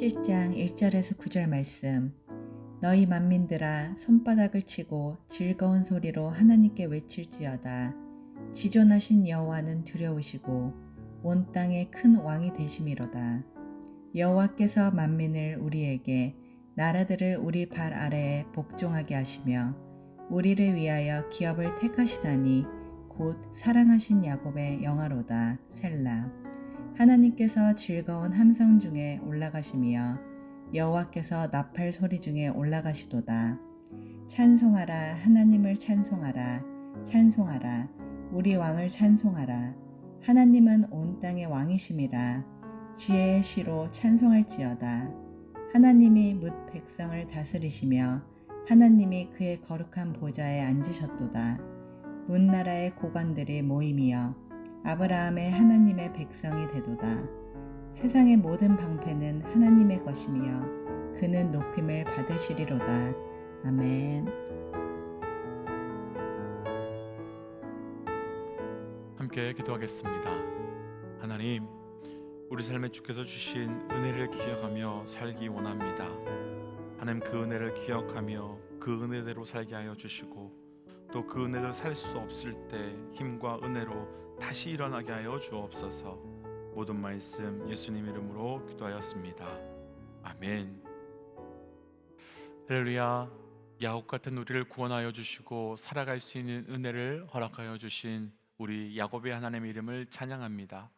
7장 1절에서 9절 말씀. 너희 만민들아 손바닥을 치고 즐거운 소리로 하나님께 외칠지어다. 지존하신 여호와는 두려우시고 온 땅의 큰 왕이 되심이로다. 여호와께서 만민을 우리에게 나라들을 우리 발 아래에 복종하게 하시며 우리를 위하여 기업을 택하시다니 곧 사랑하신 야곱의 영화로다. 셀라. 하나님께서 즐거운 함성 중에 올라가시며 여호와께서 나팔 소리 중에 올라가시도다. 찬송하라, 하나님을 찬송하라. 찬송하라, 우리 왕을 찬송하라. 하나님은 온 땅의 왕이심이라. 지혜의 시로 찬송할지어다. 하나님이 뭇 백성을 다스리시며 하나님이 그의 거룩한 보좌에 앉으셨도다. 문 나라의 고관들이 모임이여 아브라함의 하나님의 백성이 되도다. 세상의 모든 방패는 하나님의 것이며 그는 높임을 받으시리로다. 아멘. 함께 기도하겠습니다. 하나님, 우리 삶에 주께서 주신 은혜를 기억하며 살기 원합니다. 하나님, 그 은혜를 기억하며 그 은혜대로 살게 하여 주시고 또 그 은혜를 살 수 없을 때 힘과 은혜로 다시 일어나게 하여 주옵소서. 모든 말씀 예수님 이름으로 기도하였습니다. 아멘. 할렐루야. 야곱 같은 우리를 구원하여 주시고 살아갈 수 있는 은혜를 허락하여 주신 우리 야곱의 하나님의 이름을 찬양합니다.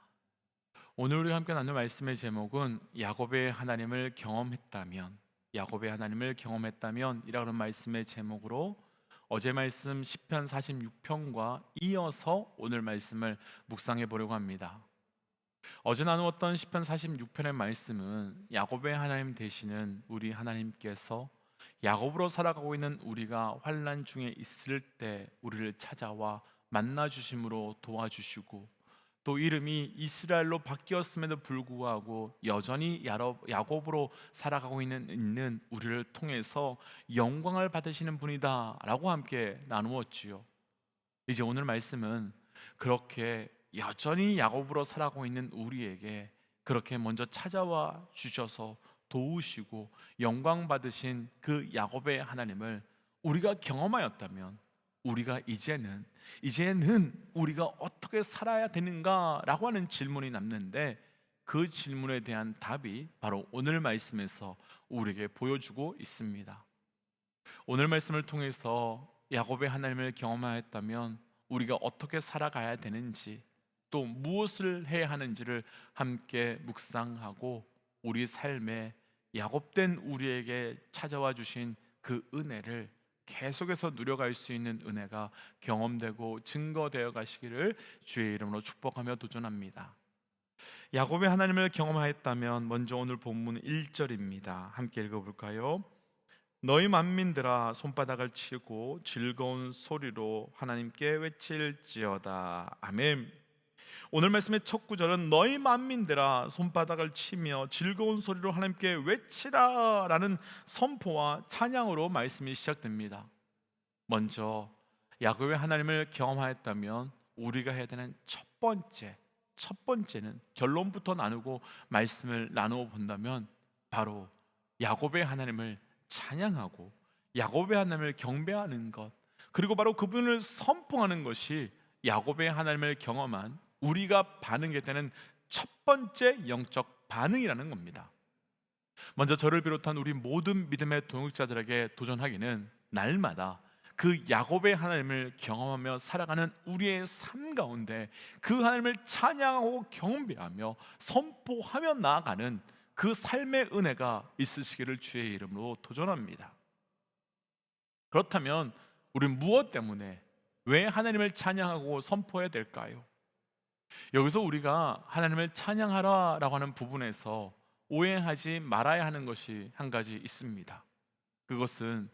오늘 우리가 함께 나눌 말씀의 제목은 야곱의 하나님을 경험했다면, 야곱의 하나님을 경험했다면 이라는 말씀의 제목으로 어제 말씀 시편 46편과 이어서 오늘 말씀을 묵상해 보려고 합니다. 어제 나누었던 시편 46편의 말씀은 야곱의 하나님 되시는 우리 하나님께서 야곱으로 살아가고 있는 우리가 환난 중에 있을 때 우리를 찾아와 만나 주심으로 도와주시고 또 이름이 이스라엘로 바뀌었음에도 불구하고 여전히 야곱으로 살아가고 있는 우리를 통해서 영광을 받으시는 분이다 라고 함께 나누었지요. 이제 오늘 말씀은 그렇게 여전히 야곱으로 살아가고 있는 우리에게 그렇게 먼저 찾아와 주셔서 도우시고 영광 받으신 그 야곱의 하나님을 우리가 경험하였다면 우리가 이제는 우리가 어떻게 살아야 되는가라고 하는 질문이 남는데, 그 질문에 대한 답이 바로 오늘 말씀에서 우리에게 보여주고 있습니다. 오늘 말씀을 통해서 야곱의 하나님을 경험하였다면 우리가 어떻게 살아가야 되는지 또 무엇을 해야 하는지를 함께 묵상하고 우리 삶에 야곱된 우리에게 찾아와 주신 그 은혜를 계속해서 누려갈 수 있는 은혜가 경험되고 증거되어 가시기를 주의 이름으로 축복하며 도전합니다. 야곱의 하나님을 경험하였다면 먼저 오늘 본문 1절입니다. 함께 읽어볼까요? 너희 만민들아 손바닥을 치고 즐거운 소리로 하나님께 외칠지어다. 아멘. 오늘 말씀의 첫 구절은 너희 만민들아 손바닥을 치며 즐거운 소리로 하나님께 외치라 라는 선포와 찬양으로 말씀이 시작됩니다. 먼저 야곱의 하나님을 경험하였다면 우리가 해야 되는 첫 번째는 결론부터 나누고 말씀을 나누어 본다면 바로 야곱의 하나님을 찬양하고 야곱의 하나님을 경배하는 것, 그리고 바로 그분을 선포하는 것이 야곱의 하나님을 경험한 우리가 반응해야 되는 첫 번째 영적 반응이라는 겁니다. 먼저 저를 비롯한 우리 모든 믿음의 동역자들에게 도전하기는 날마다 그 야곱의 하나님을 경험하며 살아가는 우리의 삶 가운데 그 하나님을 찬양하고 경배하며 선포하며 나아가는 그 삶의 은혜가 있으시기를 주의 이름으로 도전합니다. 그렇다면 우리는 무엇 때문에 왜 하나님을 찬양하고 선포해야 될까요? 여기서 우리가 하나님을 찬양하라 라고 하는 부분에서 오해하지 말아야 하는 것이 한 가지 있습니다. 그것은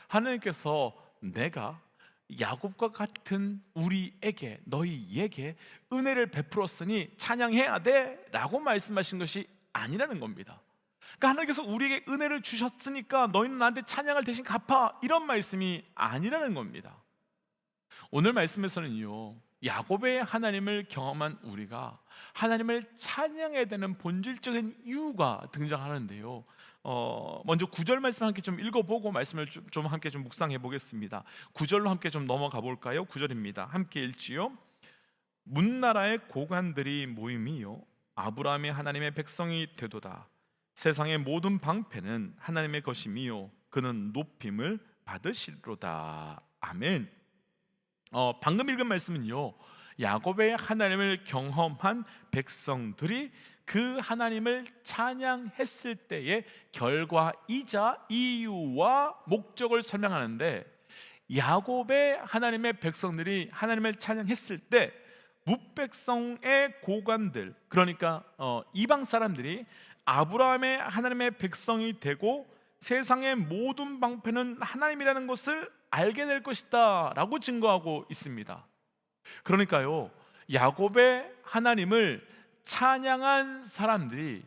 하나님께서 내가 야곱과 같은 우리에게, 너희에게 은혜를 베풀었으니 찬양해야 돼 라고 말씀하신 것이 아니라는 겁니다. 그러니까 하나님께서 우리에게 은혜를 주셨으니까 너희는 나한테 찬양을 대신 갚아, 이런 말씀이 아니라는 겁니다. 오늘 말씀에서는요, 야곱의 하나님을 경험한 우리가 하나님을 찬양해야 되는 본질적인 이유가 등장하는데요. 먼저 9절 말씀 함께 좀 읽어보고 말씀을 좀 함께 좀 묵상해 보겠습니다. 9절로 함께 좀 넘어가 볼까요? 9절입니다. 함께 읽지요. 문나라의 고관들이 모임이요 아브라함의 하나님의 백성이 되도다. 세상의 모든 방패는 하나님의 것이미요 그는 높임을 받으시리로다. 아멘. 방금 읽은 말씀은요, 야곱의 하나님을 경험한 백성들이 그 하나님을 찬양했을 때의 결과이자 이유와 목적을 설명하는데, 야곱의 하나님의 백성들이 하나님을 찬양했을 때 뭇백성의 고관들, 그러니까 이방 사람들이 아브라함의 하나님의 백성이 되고 세상의 모든 방패는 하나님이라는 것을 알게 될 것이다 라고 증거하고 있습니다. 그러니까요, 야곱의 하나님을 찬양한 사람들이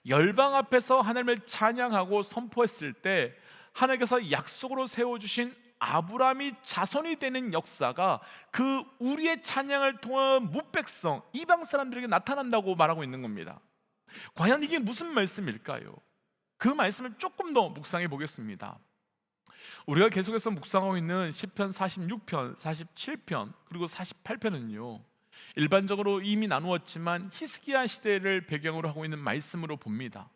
열방 앞에서 하나님을 찬양하고 선포했을 때 하나님께서 약속으로 세워주신 아브라함이 자손이 되는 역사가 그 우리의 찬양을 통한 뭇백성 이방 사람들에게 나타난다고 말하고 있는 겁니다. 과연 이게 무슨 말씀일까요? 그 말씀을 조금 더 묵상해 보겠습니다. 우리가 계속해서 묵상하고 있는 시편 46편, 47편 그리고 48편은요 일반적으로 이미 나누었지만 히스기야 시대를 배경으로 하고 있는 말씀으로 봅니다.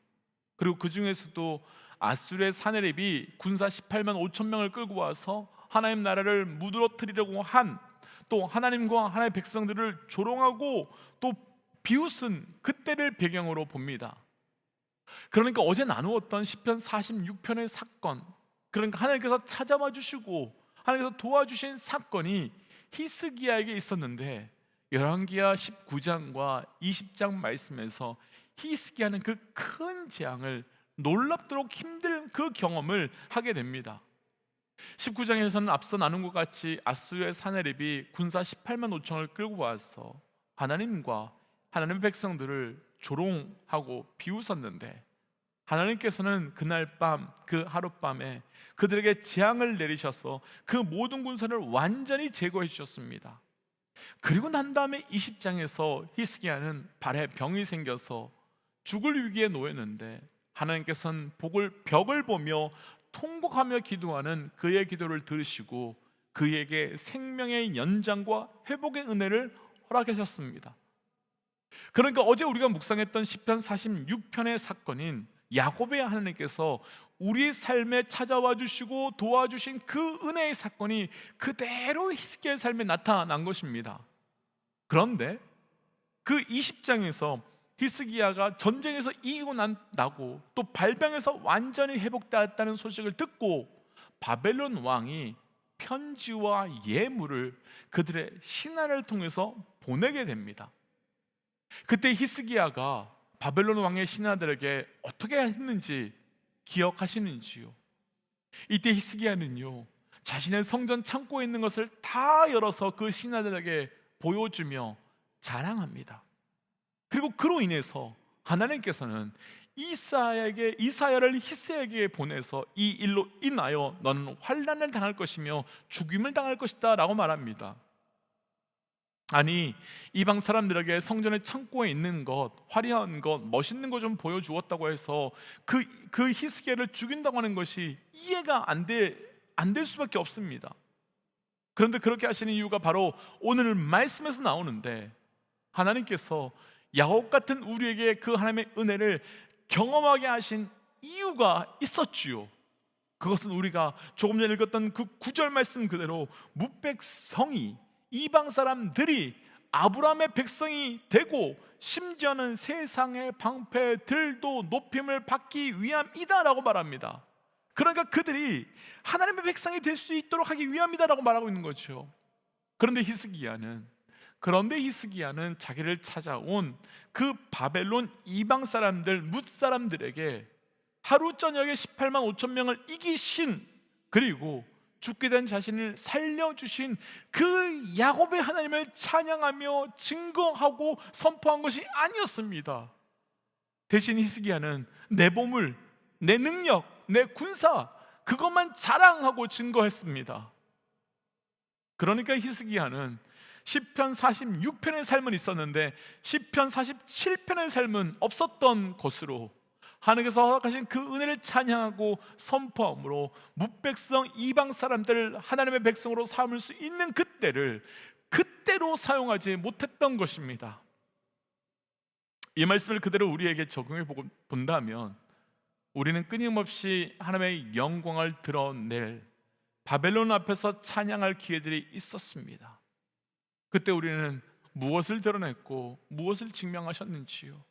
그리고 그 중에서도 아수르의 사네립이 군사 18만 5천 명을 끌고 와서 하나님 나라를 무너뜨리려고 한, 또 하나님과 하나님의 백성들을 조롱하고 또 비웃은 그때를 배경으로 봅니다. 그러니까 어제 나누었던 시편 46편의 사건, 그러니까 하나님께서 찾아와 주시고 하나님께서 도와주신 사건이 히스기야에게 있었는데, 열왕기하 19장과 20장 말씀에서 히스기야는 그 큰 재앙을, 놀랍도록 힘든 그 경험을 하게 됩니다. 19장에서는 앞서 나눈 것 같이 아수르의 사네립이 군사 18만 5천을 끌고 와서 하나님과 하나님의 백성들을 조롱하고 비웃었는데, 하나님께서는 그날 밤, 그 하룻밤에 그들에게 재앙을 내리셔서 그 모든 군사를 완전히 제거해 주셨습니다. 그리고 난 다음에 20장에서 히스기야는 발에 병이 생겨서 죽을 위기에 놓였는데, 하나님께서는 벽을 보며 통곡하며 기도하는 그의 기도를 들으시고 그에게 생명의 연장과 회복의 은혜를 허락하셨습니다. 그러니까 어제 우리가 묵상했던 시편 46편의 사건인 야곱의 하나님께서 우리 삶에 찾아와 주시고 도와주신 그 은혜의 사건이 그대로 히스기야의 삶에 나타난 것입니다. 그런데 그 20장에서 히스기야가 전쟁에서 이기고 나고 또 발병해서 완전히 회복되었다는 소식을 듣고 바벨론 왕이 편지와 예물을 그들의 신하를 통해서 보내게 됩니다. 그때 히스기야가 바벨론 왕의 신하들에게 어떻게 했는지 기억하시는지요? 이때 히스기야는요 자신의 성전 창고에 있는 것을 다 열어서 그 신하들에게 보여주며 자랑합니다. 그리고 그로 인해서 하나님께서는 이사야를 히스기야에게 보내서 이 일로 인하여 너는 환난을 당할 것이며 죽임을 당할 것이다 라고 말합니다. 아니, 이방 사람들에게 성전의 창고에 있는 것, 화려한 것, 멋있는 것 좀 보여주었다고 해서 그 히스기야를 죽인다고 하는 것이 이해가 안 될 수밖에 없습니다. 그런데 그렇게 하시는 이유가 바로 오늘 말씀에서 나오는데, 하나님께서 야곱 같은 우리에게 그 하나님의 은혜를 경험하게 하신 이유가 있었지요. 그것은 우리가 조금 전에 읽었던 그 9절 말씀 그대로 뭇백성이, 이방 사람들이 아브라함의 백성이 되고 심지어는 세상의 방패들도 높임을 받기 위함이다 라고 말합니다. 그러니까 그들이 하나님의 백성이 될 수 있도록 하기 위함이다 라고 말하고 있는 거죠. 그런데 히스기야는 자기를 찾아온 그 바벨론 이방 사람들, 뭇 사람들에게 하루 저녁에 18만 5천 명을 이기신, 그리고 죽게 된 자신을 살려주신 그 야곱의 하나님을 찬양하며 증거하고 선포한 것이 아니었습니다. 대신 히스기야는 내 보물, 내 능력, 내 군사, 그것만 자랑하고 증거했습니다. 그러니까 히스기야는 시편 46편의 삶은 있었는데 시편 47편의 삶은 없었던 것으로 하나님께서 허락하신 그 은혜를 찬양하고 선포함으로 무백성 이방 사람들을 하나님의 백성으로 삼을 수 있는 그때를 그때로 사용하지 못했던 것입니다. 이 말씀을 그대로 우리에게 적용해 본다면 우리는 끊임없이 하나님의 영광을 드러낼 바벨론 앞에서 찬양할 기회들이 있었습니다. 그때 우리는 무엇을 드러냈고 무엇을 증명하셨는지요?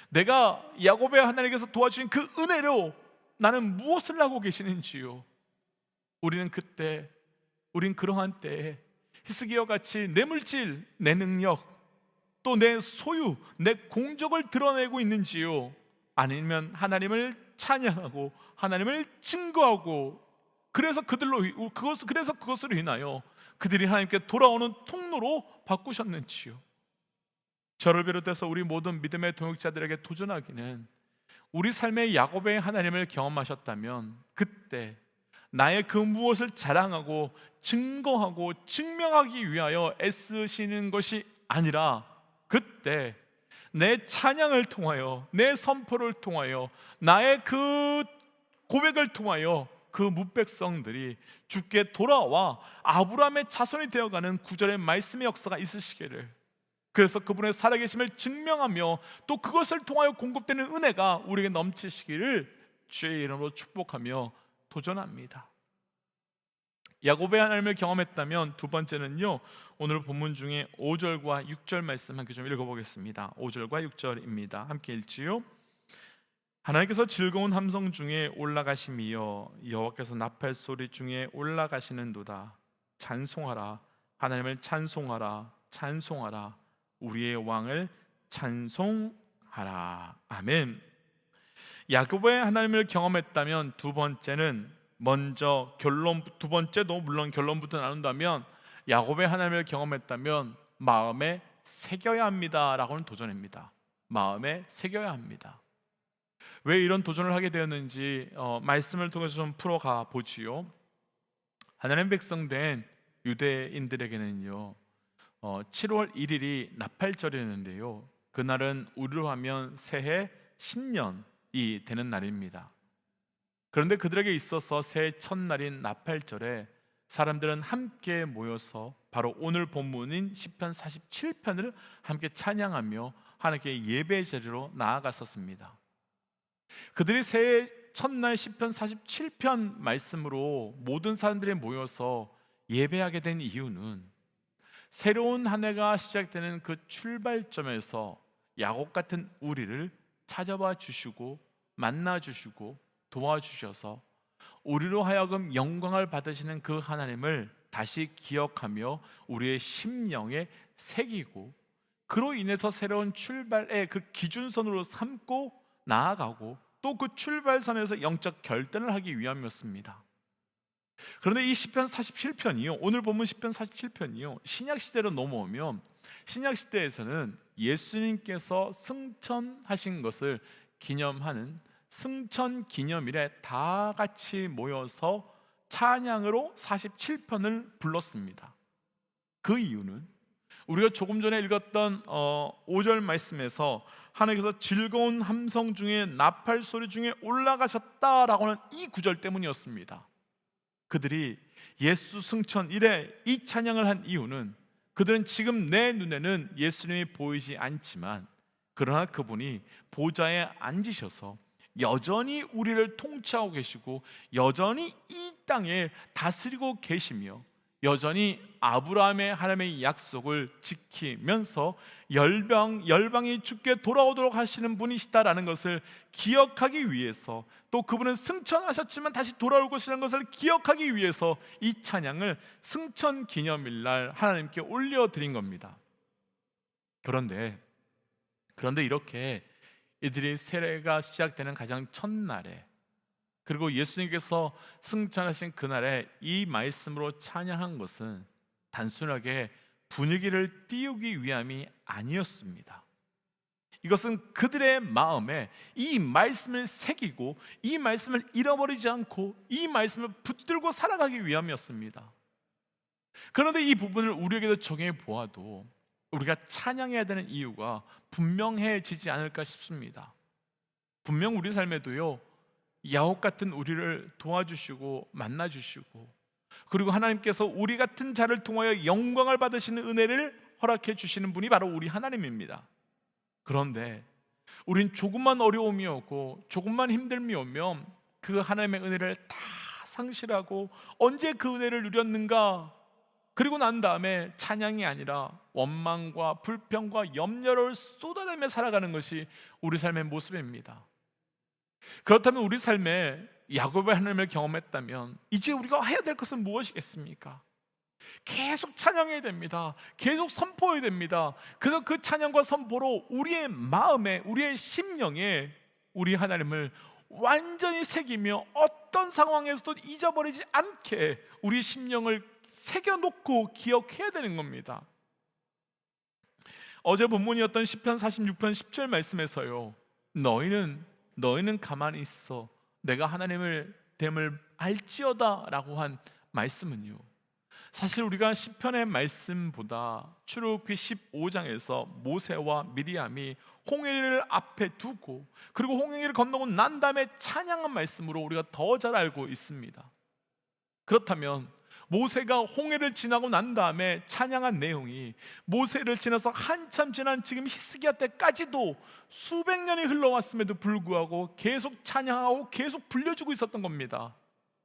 내가 야곱의 하나님께서 도와주신 그 은혜로 나는 무엇을 하고 계시는지요? 우리는 그러한 때에 히스기야와 같이 내 물질, 내 능력, 또 내 소유, 내 공적을 드러내고 있는지요? 아니면 하나님을 찬양하고 하나님을 증거하고 그래서 그것으로 인하여 그들이 하나님께 돌아오는 통로로 바꾸셨는지요? 저를 비롯해서 우리 모든 믿음의 동역자들에게 도전하기는 우리 삶의 야곱의 하나님을 경험하셨다면 그때 나의 그 무엇을 자랑하고 증거하고 증명하기 위하여 애쓰시는 것이 아니라 그때 내 찬양을 통하여 내 선포를 통하여 나의 그 고백을 통하여 그 무백성들이 주께 돌아와 아브라함의 자손이 되어가는 구절의 말씀의 역사가 있으시기를, 그래서 그분의 살아계심을 증명하며 또 그것을 통하여 공급되는 은혜가 우리에게 넘치시기를 주의 이름으로 축복하며 도전합니다. 야곱의 하나님을 경험했다면 두 번째는요, 오늘 본문 중에 5절과 6절 말씀 함께 좀 읽어보겠습니다. 5절과 6절입니다. 함께 읽지요. 하나님께서 즐거운 함성 중에 올라가심이여 여호와께서 나팔 소리 중에 올라가시는도다. 찬송하라, 하나님을 찬송하라, 찬송하라, 우리의 왕을 찬송하라. 아멘. 야곱의 하나님을 경험했다면 두 번째는 먼저 두 번째도 물론 결론부터 나눈다면 야곱의 하나님을 경험했다면 마음에 새겨야 합니다라고는 도전입니다. 마음에 새겨야 합니다. 왜 이런 도전을 하게 되었는지 말씀을 통해서 좀 풀어가 보지요. 하나님 백성된 유대인들에게는요 7월 1일이 나팔절이었는데요, 그날은 우리로 하면 새해 신년이 되는 날입니다. 그런데 그들에게 있어서 새해 첫날인 나팔절에 사람들은 함께 모여서 바로 오늘 본문인 시편 47편을 함께 찬양하며 하나님께 예배 자리로 나아갔었습니다. 그들이 새해 첫날 시편 47편 말씀으로 모든 사람들이 모여서 예배하게 된 이유는 새로운 한 해가 시작되는 그 출발점에서 야곱 같은 우리를 찾아봐 주시고 만나 주시고 도와주셔서 우리로 하여금 영광을 받으시는 그 하나님을 다시 기억하며 우리의 심령에 새기고 그로 인해서 새로운 출발의 그 기준선으로 삼고 나아가고 또 그 출발선에서 영적 결단을 하기 위함이었습니다. 그런데 이 시편 47편이요, 오늘 본문 시편 47편이요, 신약 시대로 넘어오면 신약 시대에서는 예수님께서 승천하신 것을 기념하는 승천 기념일에 다 같이 모여서 찬양으로 47편을 불렀습니다. 그 이유는 우리가 조금 전에 읽었던 5절 말씀에서 하나님께서 즐거운 함성 중에 나팔 소리 중에 올라가셨다라고 하는 이 구절 때문이었습니다. 그들이 예수 승천 이래 이 찬양을 한 이유는 그들은 지금 내 눈에는 예수님이 보이지 않지만 그러나 그분이 보좌에 앉으셔서 여전히 우리를 통치하고 계시고 여전히 이 땅에 다스리고 계시며 여전히 아브라함의 하나님의 약속을 지키면서 열방이 주께 돌아오도록 하시는 분이시다라는 것을 기억하기 위해서, 또 그분은 승천하셨지만 다시 돌아올 것이라는 것을 기억하기 위해서 이 찬양을 승천 기념일날 하나님께 올려드린 겁니다. 그런데 이렇게 이들이 세례가 시작되는 가장 첫날에, 그리고 예수님께서 승천하신 그날에 이 말씀으로 찬양한 것은 단순하게 분위기를 띄우기 위함이 아니었습니다. 이것은 그들의 마음에 이 말씀을 새기고 이 말씀을 잃어버리지 않고 이 말씀을 붙들고 살아가기 위함이었습니다. 그런데 이 부분을 우리에게도 적용해 보아도 우리가 찬양해야 되는 이유가 분명해지지 않을까 싶습니다. 분명 우리 삶에도요, 야곱 같은 우리를 도와주시고 만나주시고, 그리고 하나님께서 우리 같은 자를 통하여 영광을 받으시는 은혜를 허락해 주시는 분이 바로 우리 하나님입니다. 그런데 우린 조금만 어려움이 오고 조금만 힘듦이 오면 그 하나님의 은혜를 다 상실하고 언제 그 은혜를 누렸는가, 그리고 난 다음에 찬양이 아니라 원망과 불평과 염려를 쏟아내며 살아가는 것이 우리 삶의 모습입니다. 그렇다면 우리 삶에 야곱의 하나님을 경험했다면 이제 우리가 해야 될 것은 무엇이겠습니까? 계속 찬양해야 됩니다. 계속 선포해야 됩니다. 그래서 그 찬양과 선포로 우리의 마음에, 우리의 심령에 우리 하나님을 완전히 새기며 어떤 상황에서도 잊어버리지 않게 우리 심령을 새겨놓고 기억해야 되는 겁니다. 어제 본문이었던 시편 46편 10절 말씀에서요, 너희는 가만히 있어 내가 하나님을 됨을 알지어다 라고 한 말씀은요, 사실 우리가 시편의 말씀보다 출애굽기 15장에서 모세와 미리암이 홍해를 앞에 두고 그리고 홍해를 건너고 난 다음에 찬양한 말씀으로 우리가 더 잘 알고 있습니다. 그렇다면 모세가 홍해를 지나고 난 다음에 찬양한 내용이 모세를 지나서 한참 지난 지금 히스기야 때까지도 수백 년이 흘러왔음에도 불구하고 계속 찬양하고 계속 불려주고 있었던 겁니다.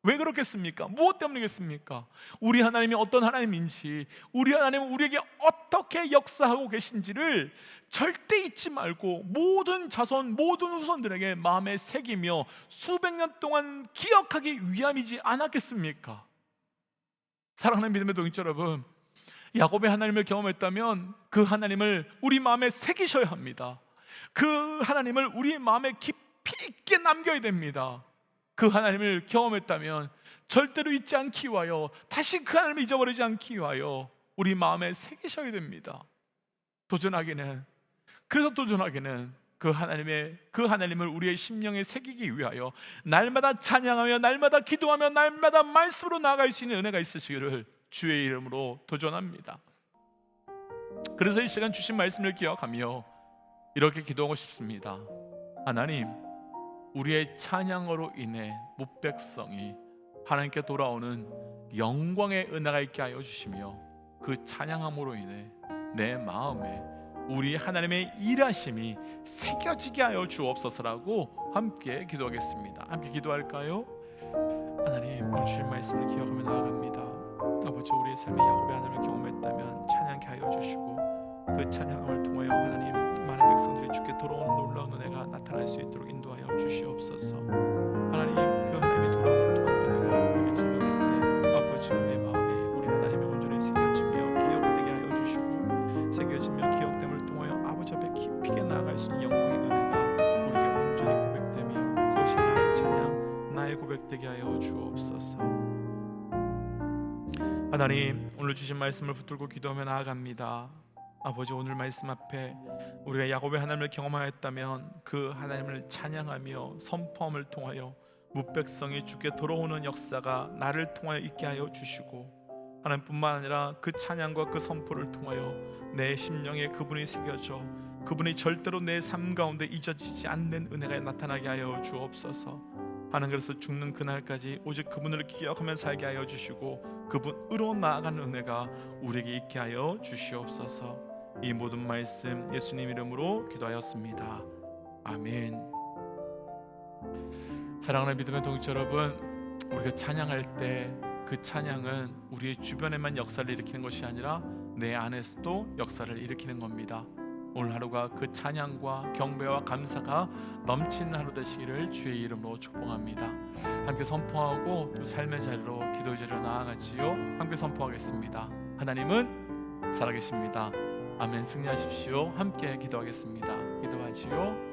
왜 그렇겠습니까? 무엇 때문이겠습니까? 우리 하나님이 어떤 하나님인지, 우리 하나님은 우리에게 어떻게 역사하고 계신지를 절대 잊지 말고 모든 자손, 모든 후손들에게 마음에 새기며 수백 년 동안 기억하기 위함이지 않았겠습니까? 사랑하는 믿음의 동역자 여러분, 야곱의 하나님을 경험했다면 그 하나님을 우리 마음에 새기셔야 합니다. 그 하나님을 우리 마음에 깊이 있게 남겨야 됩니다. 그 하나님을 경험했다면 절대로 잊지 않기 위하여, 다시 그 하나님을 잊어버리지 않기 위하여 우리 마음에 새기셔야 됩니다. 그래서 도전하기는 그 하나님을 우리의 심령에 새기기 위하여 날마다 찬양하며 날마다 기도하며 날마다 말씀으로 나아갈 수 있는 은혜가 있으시기를 주의 이름으로 도전합니다. 그래서 이 시간 주신 말씀을 기억하며 이렇게 기도하고 싶습니다. 하나님, 우리의 찬양으로 인해 뭇백성이 하나님께 돌아오는 영광의 은혜가 있게 하여 주시며, 그 찬양함으로 인해 내 마음에 우리 하나님의 일하심이 새겨지게 하여 주옵소서라고 함께 기도하겠습니다. 함께 기도할까요? 하나님, 오늘 주신 말씀을 기억하며 나아갑니다. 아버지, 우리의 삶에 야곱의 하나님을 경험했다면 찬양케 하여 주시고, 그 찬양함을 통하여 하나님 많은 백성들이 주께 돌아오는 놀라운 은혜가 나타날 수 있도록 인도하여 주시옵소서. 하나님, 그 하나님의 돌아옴을 통한 은혜가 우리에게 증거될 때 아버지, 내 마음에 우리 하나님의 온전히 새겨지며 기억되게 하여 주시고, 새겨지며 기억됨을 통하여 아버지 앞에 깊이게 나아갈 수 있는 영광의 은혜가 우리에게 온전히 고백되며 그것이 나의 찬양, 나의 고백되게 하여 주옵소서. 하나님, 오늘 주신 말씀을 붙들고 기도하며 나아갑니다. 아버지, 오늘 말씀 앞에 우리가 야곱의 하나님을 경험하였다면 그 하나님을 찬양하며 선포함을 통하여 뭇백성이 주께 돌아오는 역사가 나를 통하여 있게 하여 주시고, 하나님뿐만 아니라 그 찬양과 그 선포를 통하여 내 심령에 그분이 새겨져 그분이 절대로 내 삶 가운데 잊어지지 않는 은혜가 나타나게 하여 주옵소서. 하나님, 그래서 죽는 그날까지 오직 그분을 기억하며 살게 하여 주시고 그분으로 나아가는 은혜가 우리에게 있게 하여 주시옵소서. 이 모든 말씀 예수님 이름으로 기도하였습니다. 아멘. 사랑하는 믿음의 동역자 여러분, 우리가 찬양할 때 그 찬양은 우리의 주변에만 역사를 일으키는 것이 아니라 내 안에서도 역사를 일으키는 겁니다. 오늘 하루가 그 찬양과 경배와 감사가 넘치는 하루 되시기를 주의 이름으로 축복합니다. 함께 선포하고 또 삶의 자리로, 기도의 자리로 나아가지요. 함께 선포하겠습니다. 하나님은 살아계십니다. 아멘. 승리하십시오. 함께 기도하겠습니다. 기도하지요.